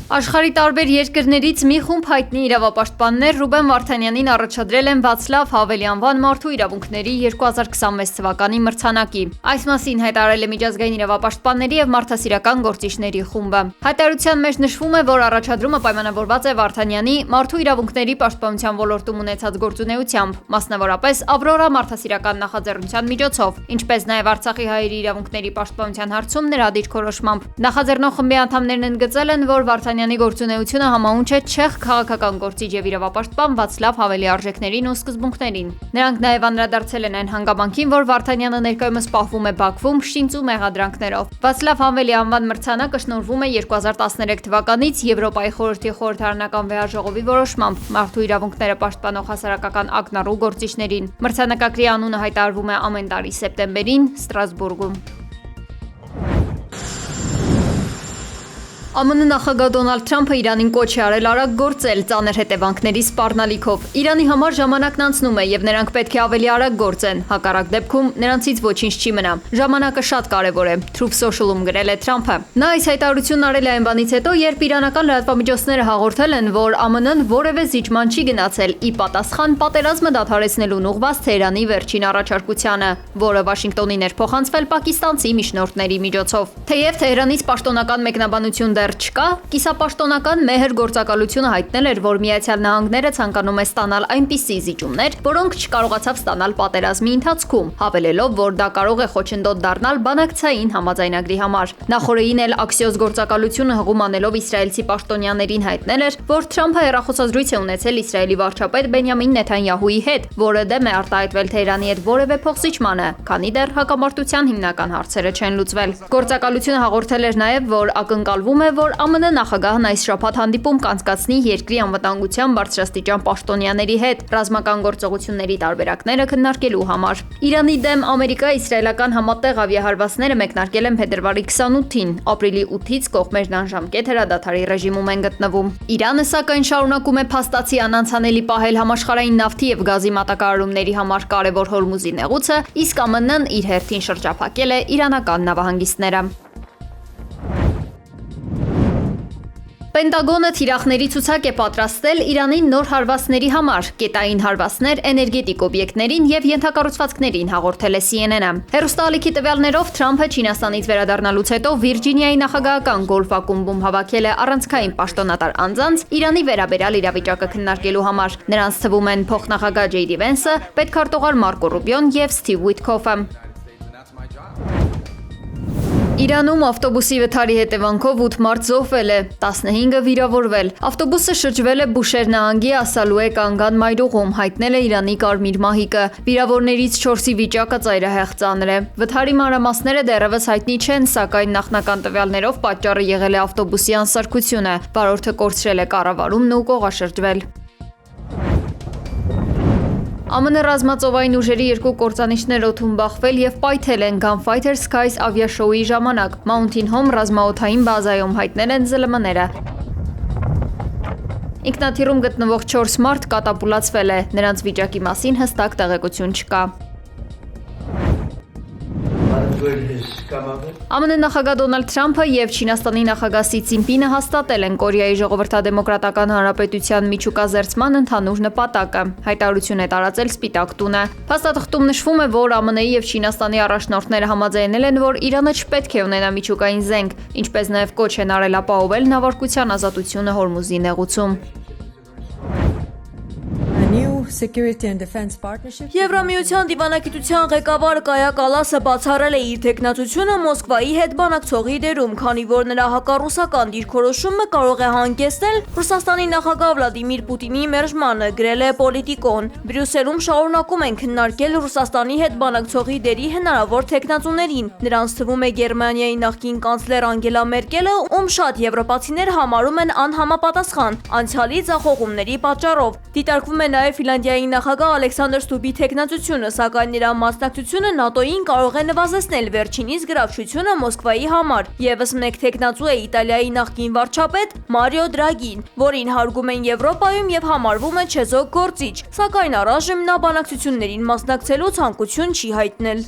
Աշխարհի տարբեր երկրներից մի խումբ հայտնի իրավապաշտպաններ Ռուբեն Վարդանյանին առաջադրել են Վացլավ Հավելի անվան մարդու իրավունքների 2026 թվականի մրցանակի։ Այս մասին հայտարարել է Միջազգային իրավապաշտպանների և մարդասիրական գործիչների խումբը։ Հայտարարության մեջ նշվում է, որ առաջադրումը պայմանավորված է Վարդանյանի մարդու իրավունքների պաշտպանության ոլորտում ունեցած գործունեությամբ, մասնավորապես Ավրորա մարդասիրական նախաձեռնության միջոցով, ինչպես նաև Արցախի հայերի իրավունքների պաշտպանության հարցում նրա դիրքորոշմամբ։ Նախաձեռնող խմբի անդամներն ընդգծել են, որ Վարդանյանի գործունեությունը համահունչ է չեխ քաղաքական գործիչ և իրավապաշտպան Վացլավ Հավելի արժեքներին ու սկզբունքներին։ Նրանք նաև անդրադարձել են այն հանգամանքին, որ Վարդանյանը ներկայումս պահվում է Բաքվում շինծու մեղադրանքներով։ Վացլավ Հավելի անվան մրցանակը շնորհվում է 2013 թվականից Եվրոպայի խորհրդի խորհրդարանական վեհաժողովի որոշմամբ մարդու իրավունքները պաշտպանող հասարակական ակնառու գործիչներին։ Մրցանակակրի անունը հայտարարվում է ամեն տարի սեպտեմբերին Ստրասբուրգում։ ԱՄՆ նախագահ Դոնալդ Թրամփը Իրանին կոչ է արել արագ գործել ծանր հետևանքների սպառնալիքով։ Իրանի համար ժամանակն անցնում է և նրանք պետք է ավելի արագ գործեն, հակառակ դեպքում նրանցից ոչինչ չի մնա։ Ժամանակը շատ կարևոր է, Truth Social-ում գրել է Թրամփը։ Նա այս հայտարարությունն արել է այն բանից հետո, երբ իրանական լրատվամիջոցները հաղորդել են, որ ԱՄՆ-ն որևէ զիջման չի գնացել ի պատասխան պատերազմը դադարեցնելուն ուղղված Թեհրանի վերջին առաջարկությանը, որը Վաշինգտոնին էր փոխանցվել պակիստանցի միջնորդների միջոցով։ Թեև Թեհրանից պաշտոնական մեկնաբանություն չկա, կիսապաշտոնական մեհր գործակալությունը հայտնել էր, որ Միացյալ Նահանգները ցանկանում է ստանալ այնպիսի զիջումներ, որոնք չկարողացավ ստանալ պատերազմի ընթացքում, հավելելով, որ դա կարող է խոչընդոտ դառնալ բանակցային համաձայնագրի համար։ Նախորդին էլ Axios գործակալությունը հղում անելով իսրայելցի պաշտոնյաներին հայտնել էր, որ Թրամփը հեռախոսազրույց է ունեցել Իսրայելի վարչապետ Բենյամին Նեթանյահուի հետ, որը դեմ է արտահայտվել Թեհրանի հետ որևէ փոխզիջմանը, քանի դեռ հակամարտության հիմնական հարցերը չեն լուծվել։ Գործակալությունը հաղորդել էր նաև, որ ակնկալվում է, որ ԱՄՆ նախագահն այս շաբաթ հանդիպում կանցկացնի երկրի անվտանգության բարձրաստիճան պաշտոնյաների հետ ռազմական գործողությունների տարբերակները քննարկելու համար։ Իրանի դեմ Ամերիկա-իսրայելական համատեղ ավիահարվածները մեկնարկել են փետրվարի 28-ին, ապրիլի 8-ից կողմերն անժամկետ հրադադարի ռեժիմում են գտնվում։ Իրանը սակայն շարունակում է փաստացի անանցանելի պահել համաշխարհային նավթի և գազի մատակարարումների համար կարևոր Հորմուզի նեղուցը, իսկ ԱՄՆ-ն իր հերթին շրջափակել է իրանական նավահանգիստները։ Պենտագոնը թիրախների ցուցակ է պատրաստել Իրանի նոր հարվածների համար, կետային հարվածներ էներգետիկ օբյեկտներին և ենթակառուցվածքներին, հաղորդել է CNN-ը։ Հեռուստաալիքի տվյալներով Թրամփը Չինաստանից վերադառնալուց հետո Վիրջինիայի նախագահական գոլֆ ակումբում հավաքել է առանցքային պաշտոնատար անձանց Իրանի վերաբերյալ իրավիճակը քննարկելու համար։ Նրանց թվում են փոխնախագահ Ջեյդի Վենսը, պետքարտուղար Մարկո Ռուբիոն և Սթիվ Ուիթքոֆը։ Իրանում ավտոբուսի վթարի հետևանքով 8 մարդ զոհվել է, 15-ը վիրավորվել։ Ավտոբուսը շրջվել է Բուշեր նահանգի Ասալուե կանգան մայրուղում, հայտնել է Իրանի Կարմիր մահիկը։ Վիրավորներից 4-ի վիճակը ծայրահեղ ծանր է։ Վթարի մանրամասները դեռևս հայտնի չեն, սակայն նախնական տվյալներով պատճառը եղել է ավտոբուսի անսարքությունը։ Վարորդը կորցրել է կառավարումն ու կողաշրջվել։ ԱՄՆ ռազմածովային ուժերի երկու կործանիչներ օդում բախվել և պայթել են Gunfighter Skies ավիաշոուի ժամանակ։ Mountain Home ռազմաօդային բազայում հայտնել են ԶԼՄ-ները։ Ինքնաթիռում գտնվող 4 մարդ կատապուլտացվել է, նրանց վիճակի մասին հստակ տեղեկություն չկա։ ԱՄՆ նախագահ Դոնալդ Թրամփը և Չինաստանի նախագահ Սի Ցզինպինը հաստատել են Կորեայի ժողովրդադեմոկրատական հանրապետության միջուկազերծման ընդհանուր նպատակը, հայտարարություն է տարածել Սպիտակ տունը։ Փաստաթղթում նշվում է, որ ԱՄՆ-ի և Չինաստանի առաջնորդները համաձայնել են, որ Իրանը չպետք է ունենա միջուկային զենք, ինչպես նաև կոչ են արել ապահովել նավարկության ազատությունը Հորմուզի նեղուցում։ Եվրամիության դիվանագիտության ղեկավար Կայա Կալասը բացառել է իր թեկնածությունը Մոսկվայի հետ բանակցողի դերում, քանի որ նրա հակառուսական դիրքորոշումը կարող է հանգեցնել Ռուսաստանի նախագահ Վլադիմիր Պուտինի մերժմանը, գրել է Պոլիտիկոն։ Բրյուսելում շարունակում են քննարկել Ռուսաստանի հետ բանակցողի դերի հնարավոր թեկնածուներին։ Նրանց թվում է Գերմանիայի նախկին կանցլեր Անգելա Մերկելը, ում շատ եվրոպացիներ համարում են անհամապատասխան անցյալի ձախողումների պատճառով։ Դիտարկվում է նաև Ֆինլանդիայի նախագահ Ալեքսանդր Ստուբի թեկնածությունը, սակայն նրա մասնակցությունը ՆԱՏՕ-ին կարող է նվազեցնել վերջինիս գրավչությունը Մոսկվայի համար։ Եվս մեկ թեկնածու է Իտալիայի նախկին վարչապետ Մարիո Դրագին, որին հարգում են Եվրոպայում և համարվում է չեզոք գործիչ, սակայն առայժմ նա բանակցություններին մասնակցելու ցանկություն չի հայտնել։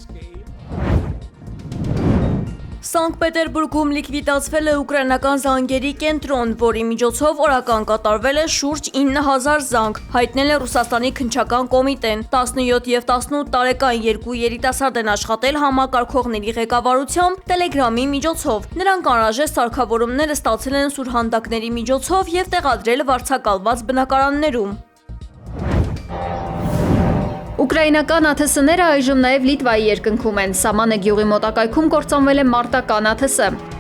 Սանկտ Պետերբուրգում լիկվիդացվել է ուկրաինական զանգերի կենտրոն, որի միջոցով օրական կատարվել է շուրջ 9000 զանգ, հայտնել է Ռուսաստանի քննչական կոմիտեն։ 17 և 18 տարեկան երկու երիտասարդ են աշխատել համակարգողների ղեկավարությամբ Telegram-ի միջոցով։ Նրանք անհրաժեշտ սարքավորումները ստացել են սուրհանդակների միջոցով և տեղադրել վարձակալված բնակարաններում։ Ուկրաինական ԱԹՍ-ները այժմ նաև Լիտվայի երկնքում են։ Սամանը գյուղի մոտակայքում կործանվել է մարտական ԱԹՍ։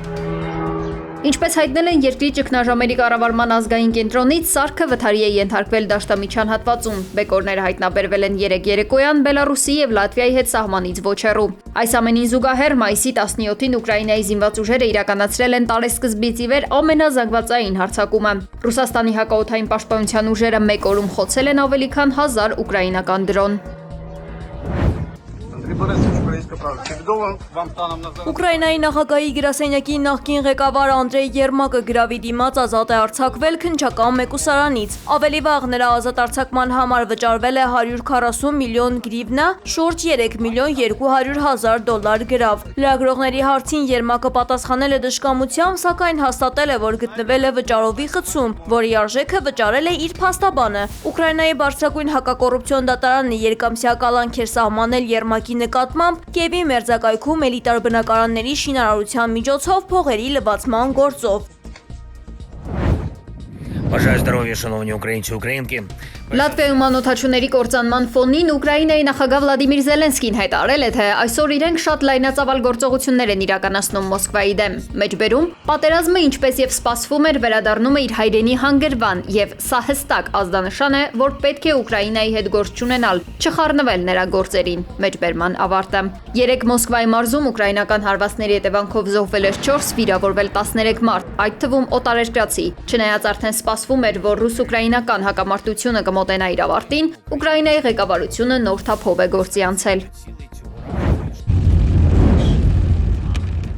Ինչպես հայտնել են երկրի ճգնաժամերի կառավարման ազգային կենտրոնից, սարքը վթարի է ենթարկվել դաշտամիջյան հատվածում։ Բեկորները հայտնաբերվել են երեկոյան Բելարուսի և Լատվիայի հետ սահմանից ոչ հեռու։ Այս ամենին զուգահեռ մայիսի 17-ին Ուկրաինայի զինված ուժերը իրականացրել են տարեսկզբից ի վեր ամենազանգվածային հարձակումը։ Ռուսաստանի հակաօդային պաշտպանության ուժերը մեկ օրում խոցել են ավելի քան 1000 ուկրաինական դրոն։ Ուկրաինայի նախագահի գրասենյակի նախկին ղեկավար Անդրեյ Երմակը գրավի դիմաց ազատ է արձակվել քննչական մեկուսարանից։ Ավելի վաղ նրա ազատ արձակման համար վճարվել է 140 միլիոն գրիվնա, շուրջ 3 միլիոն 200 հազար դոլար գրավ։ Լրագրողների հարցին Երմակը պատասխանել է դժկամությամբ, սակայն հաստատել է, որ գտնվել է վճարովի խցում, որի արժեքը վճարել է իր փաստաբանը։ Ուկրաինայի բարձրագույն հակակոռուպցիոն դատարանը երկամսյա կալանք էր սահմանել Երմակի նկատմամբ Կիևի մերձակայքում էլիտար բնակարանների շինարարության միջոցով փողերի լվացման գործով։ Бажаю здоров'я, шановні українці, українки. Լատվիայում անօդաչուների կործանման ֆոնին Ուկրաինայի նախագահ Վլադիմիր Զելենսկին հայտարարել է, թե այսօր իրենք շատ լայնածավալ գործողություններ են իրականացնում Մոսկվայի դեմ։ Մեջբերում պատերազմը ինչպես եւ սպասվում էր վերադառնում է իր հայրենի հանգրվան, եւ սա հստակ ազդանշան է, որ պետք է Ուկրաինայի հետ գործ չունենալ, չխառնվել նրա գործերին։ Մեջբերման ավարտը։ Երեք Մոսկվայի մարզում ուկրաինական հարվածների հետևանքով զոհվել էր 4, վիրավորվել 13 մարդ, այդ թվում օտարերկրացի։ Չնայած արդեն սպասվում էր, որ ռուս-ուկրաինական հակամարտությունը մոտենա իր ավարտին, Ուկրաինայի ղեկավարությունը նոր թափով է գործի անցել։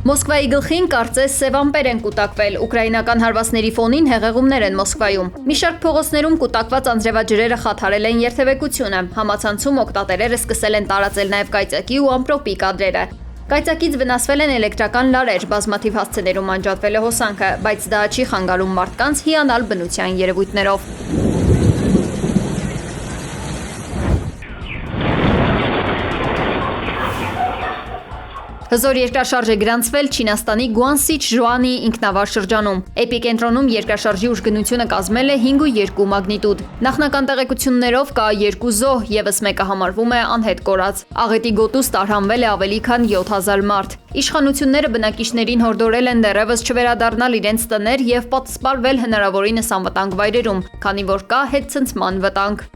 Մոսկվայի գլխին կարծես սև ամպեր են կուտակվել, ուկրաինական հարվածների ֆոնին հեղեղումներ են Մոսկվայում։ Մի շարք փողոցներում կուտակված անձրևաջրերը խաթարել են երթևեկությունը, համացանցում օգտատերերը սկսել են տարածել նաև կայծակի ու ամպրոպի կադրերը։ Կայծակից վնասվել են էլեկտրական լարեր, բազմաթիվ հասցեներում անջատվել է հոսանքը, բայց դա չի խանգարում մարդկանց հիանալ բնության երևույթներով։ Հզոր երկրաշարժ է գրանցվել Չինաստանի Գուանսիչ Ժուանի ինքնավար շրջանում։ Էպիկենտրոնում երկրաշարժի ուժգնությունը կազմել է 5.2 մագնիտուդ։ Նախնական տեղեկություններով կա 2 զոհ, ևս մեկը համարվում է անհետ կորած։ Աղետի գոտուց տարհանվել է ավելի քան 7000 մարդ։ Իշխանությունները բնակիչներին հորդորել են դեռևս չվերադառնալ իրենց տներ եւ պատսպարվել հնարավորինս անվտանգ վայրերում, քանի որ կա հետցնցման վտանգ։